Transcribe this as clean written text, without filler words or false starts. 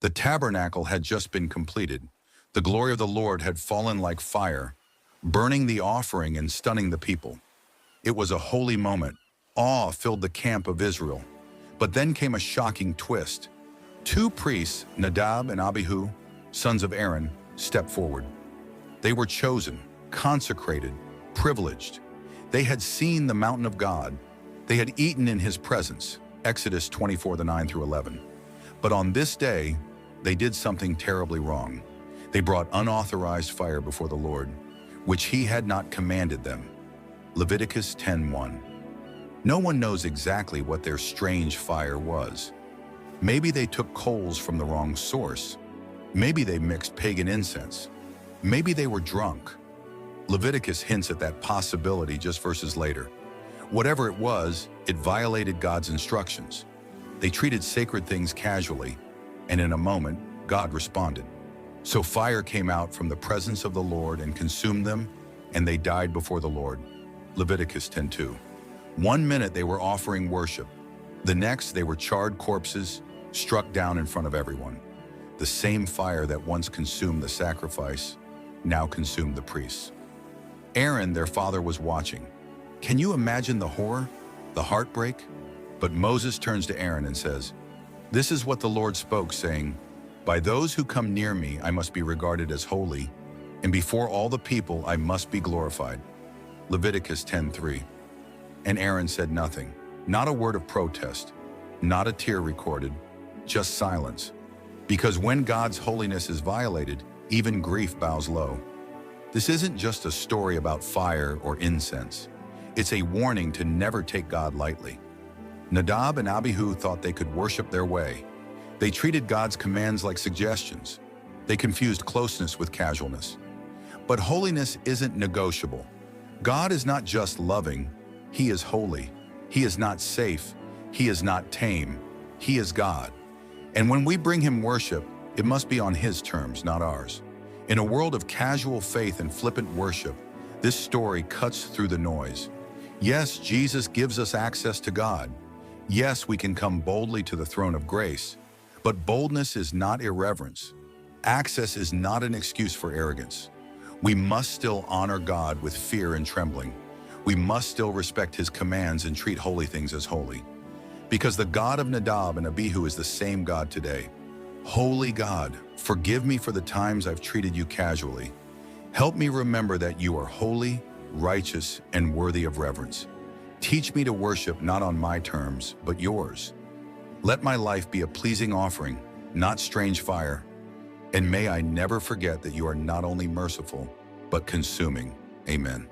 The tabernacle had just been completed. The glory of the Lord had fallen like fire, burning the offering and stunning the people. It was a holy moment. Awe filled the camp of Israel. But then came a shocking twist. Two priests, Nadab and Abihu, sons of Aaron, stepped forward. They were chosen, consecrated, privileged. They had seen the mountain of God. They had eaten in his presence, Exodus 24:9 through 11. But on this day, they did something terribly wrong. They brought unauthorized fire before the Lord, which he had not commanded them. Leviticus 10:1. No one knows exactly what their strange fire was. Maybe they took coals from the wrong source. Maybe they mixed pagan incense. Maybe they were drunk. Leviticus hints at that possibility just verses later. Whatever it was, it violated God's instructions. They treated sacred things casually, and in a moment, God responded. So fire came out from the presence of the Lord and consumed them, and they died before the Lord. Leviticus 10:2. 1 minute they were offering worship. The next they were charred corpses, struck down in front of everyone. The same fire that once consumed the sacrifice now consumed the priests. Aaron, their father, was watching. Can you imagine the horror, the heartbreak? But Moses turns to Aaron and says, "This is what the Lord spoke, saying, by those who come near me I must be regarded as holy, and before all the people I must be glorified." Leviticus 10:3. And Aaron said nothing, not a word of protest, not a tear recorded, just silence. Because when God's holiness is violated, even grief bows low. This isn't just a story about fire or incense. It's a warning to never take God lightly. Nadab and Abihu thought they could worship their way. They treated God's commands like suggestions. They confused closeness with casualness. But holiness isn't negotiable. God is not just loving, he is holy. He is not safe. He is not tame. He is God. And when we bring him worship, it must be on his terms, not ours. In a world of casual faith and flippant worship, this story cuts through the noise. Yes, Jesus gives us access to God. Yes, we can come boldly to the throne of grace. But boldness is not irreverence. Access is not an excuse for arrogance. We must still honor God with fear and trembling. We must still respect his commands and treat holy things as holy. Because the God of Nadab and Abihu is the same God today. Holy God, forgive me for the times I've treated you casually. Help me remember that you are holy, righteous, and worthy of reverence. Teach me to worship not on my terms, but yours. Let my life be a pleasing offering, not strange fire. And may I never forget that you are not only merciful, but consuming. Amen.